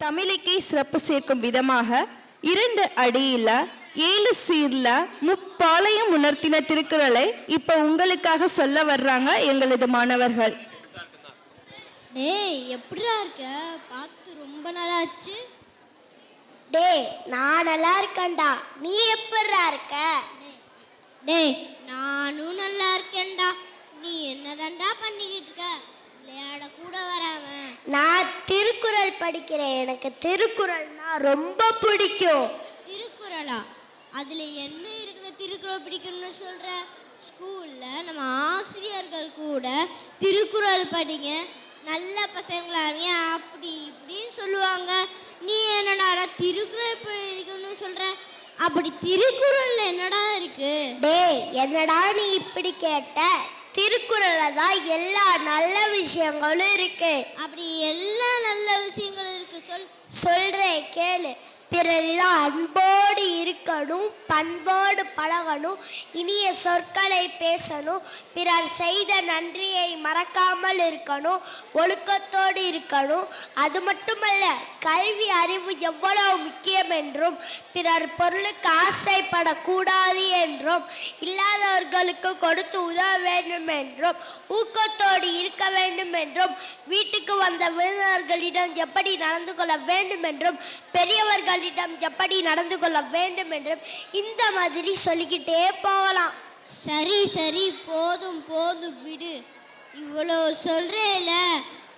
தமிழுக்கே சிறப்பு சேர்க்கும் விதமாக 2 அடியில 7 சீர்ல முப்பாளையம் உணர்த்தின திருக்குறளை இப்ப உங்களுக்காக சொல்ல வர்றாங்க எங்களது மாணவர்கள். டேய் எப்படிடா இருக்க? பார்த்து ரொம்ப நாளாச்சு. டேய் நான் நல்லா இருக்கேன்டா, நீ எப்படிடா இருக்க? டேய் நானும் நல்லா இருக்கேன்டா. நீ என்னதான்டா பண்ணிக்கிட்டு இருக்க? விளையாட கூட வராம. நான் திருக்குறள் படிக்கிறேன், எனக்கு திருக்குறள்னா ரொம்ப பிடிக்கும். திருக்குறளா? அதுல என்ன இருக்குன்னு திருக்குறள் பிடிக்கணும்னு சொல்ற? ஸ்கூல்ல நம்ம ஆசிரியர்கள் கூட திருக்குறள் படிங்க, நல்ல பசங்களா இருங்க அப்படி இப்படின்னு சொல்லுவாங்க. நீ என்னடா திருக்குறள் படிக்கணும்னு சொல்ற? அப்படி திருக்குறள்ல என்னடா இருக்கு? டேய் என்னடா நீ இப்படி கேட்ட? திருக்குறள்ல தான் எல்லா நல்ல விஷயங்களும் இருக்கு. அப்படி எல்லா நல்ல விஷயங்களும் இருக்கு, சொல்றேன் கேளு. பிறரிடம் அன்போடு இருக்கணும், பண்போடு பழகணும், இனிய சொற்களை பேசணும், பிறர் செய்த நன்றியை மறக்காமல் இருக்கணும், ஒழுக்கத்தோடு இருக்கணும். அது மட்டுமல்ல, கல்வி அறிவு எவ்வளவு முக்கியம் என்றும், பிறர் பொருளுக்கு ஆசைப்படக்கூடாது என்றும், இல்லாதவர்களுக்கு கொடுத்து உதவ வேண்டும் என்றும், ஊக்கத்தோடு இருக்க வேண்டும் என்றும், வீட்டுக்கு வந்த விருந்தினர்களிடம் எப்படி நடந்து கொள்ள வேண்டும் என்றும், பெரியவர்கள் எப்படி நடந்து கொள்ள வேண்டும் என்றும், இந்த மாதிரி சொல்லிக்கிட்டே போகலாம். சரி சரி போதும் போதும் விடு. இவ்வளோ சொல்றேல,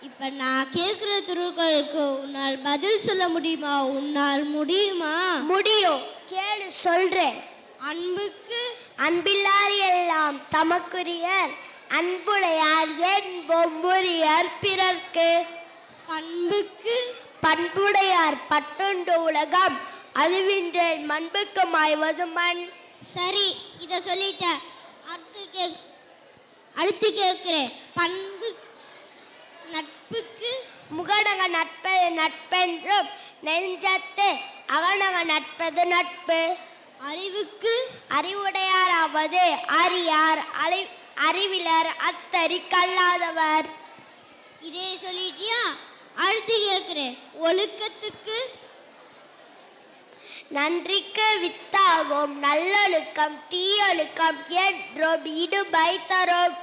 இப்ப நான் கேட்குற திருக்குறளுக்கு உன்னால் பதில் சொல்ல முடியுமா? உன்னால் முடியுமா? முடியும், கேளு சொல்றேன். அன்புக்கு அன்பில்லார் எல்லாம் தமக்குரியர், அன்புடையார் என்போம் உரியர் பிறர்க்கு. பண்புக்கு பண்புடையார் பட்டுண்டு உலகம், அதுவின்றேன் மண்புக்கு மாய்வது மண். சரி, இத சொல்லிட்ட. அடுத்து கேட்கிறேன். பண்பு நட்புக்கு முகநக நட்பது நட்பென்றும், நெஞ்சத்து அகநக நட்பது நட்பு. அறிவுக்கு அறிவுடையாராவது அறியார், அறிவிலர் அத்தறி கல்லாதவர். இதே சொல்லிட்டியா? அடுத்து கேட்கிறேன். ஒழுக்கத்துக்கு நன்றிக்கு வித்தாகும் நல்லொழுக்கம் தீயொழுக்கம் என்றும் இடுபை தரும்.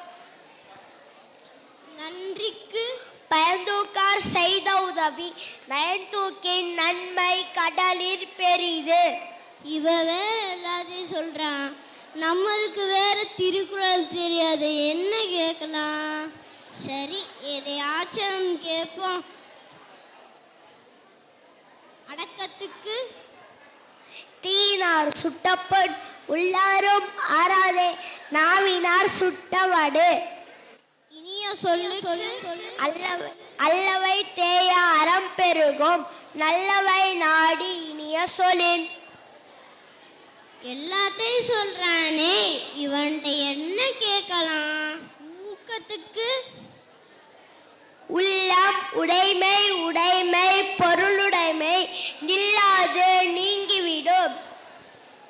நன்றிக்கு பயந்தூக்கார் செய்த உதவி நயன்தூக்கின் நன்மை கடலில் பெரிது. இவ வேற எல்லாத்தையும் சொல்றான், நம்மளுக்கு வேற திருக்குறள் தெரியாது, என்ன கேட்கலாம்? சரி எதையாச்சும் கேட்போம். அடக்கத்துக்கு தீனார் சுட்டப்பன் உள்ளாரும் ஆறாதே, நாவினார் சுட்டவடு. இனிய சொல்லு அல்லவை தேய அறம் பெருகும், நல்லவை நாடி இனிய சொலின். எல்லாத்தையும் சொல்றானே, இவன்கிட்ட என்ன கேட்கலாம்? ஊக்கத்துக்கு உள்ளம் உடைமை உடைமை பொருளுடைமை நில்லாது நீங்கிவிடும்.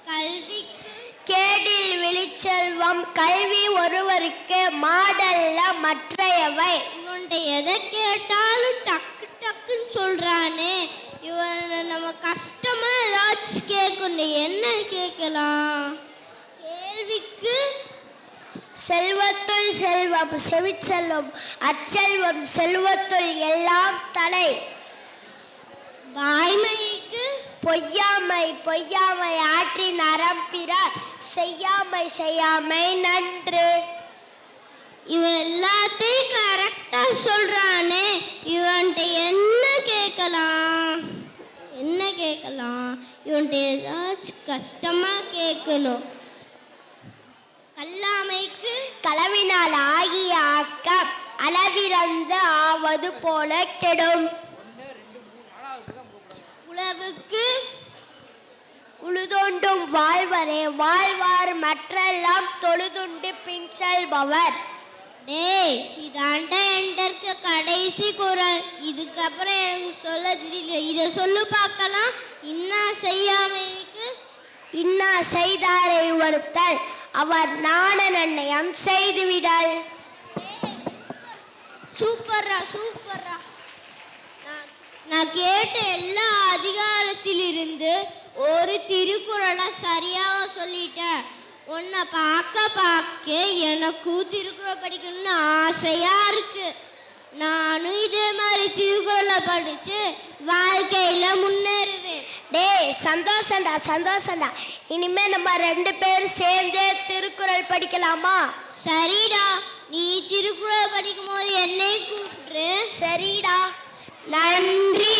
கல்விக்கு கேடில் வெளிச்செல்வம் கல்வி ஒருவருக்கு மாடல்ல மற்றையவை. இவன்கிட்ட எதை கேட்டாலும் டக்கு டக்குன்னு சொல்றானே, இவன் நம்ம கஷ்டமா ஏதாச்சும் கேட்கணும், என்ன கேட்கலாம்? கேள்விக்கு செல்வத்துள் செல்வம் செவிச்செல்வம், அச்செல்வம் செல்வத்துள் எல்லாம் தலை. வாய்மைக்கு பொய்யாமை பொய்யாமை ஆற்றின் அறம் பிற, செய்யாமை செய்யாமை நன்று. இவன் எல்லாத்தையும் கரெக்டா சொல்றானே, இவன்கிட்ட என்ன கேட்கலாம்? என்ன கேட்கலாம்? இவன்கிட்ட ஏதாச்சும் கஷ்டமா கேட்கணும். கல்லாமைக்கு களவினால் ஆகிய ஆக்கம் அளவிறந்து ஆவது போல கெடும். உழவுக்கு உழுதொண்டும் வாழ்வரே வாழ்வார், மற்றெல்லாம் தொழுதுண்டு பின் செல்பவர். டேய் இதாண்டா என்கிட்ட இருக்க கடைசி குறள், இதுக்கப்புறம் எனக்கு சொல்ல தெரியல, இதை சொல்லு பார்க்கலாம். இன்னா செய்யாமைக்கு இன்னா செய்தாரை ஒருத்தல், அவர் நாண நன்னயம் செய்துவிடல். சூப்பர்ரா சூப்பர்ரா. நான் கேட்ட எல்லா அதிகாரத்திலிருந்து ஒரு திருக்குறளை சரியாக சொல்லிட்டேன். உன்னை பார்க்க எனக்கும் திருக்குறள் படிக்கணும்னு ஆசையா இருக்கு. நானும் இதே மாதிரி திருக்குறளை படிச்சு வாழ்க்கையில முன்னேறுவேன். டேய் சந்தோஷம்டா. இனிமே நம்ம 2 பேரும் சேர்ந்தே திருக்குறள் படிக்கலாமா? சரிடா, நீ திருக்குறள் படிக்கும் போது என்னை கூப்பிட்டு. சரிடா, நன்றி.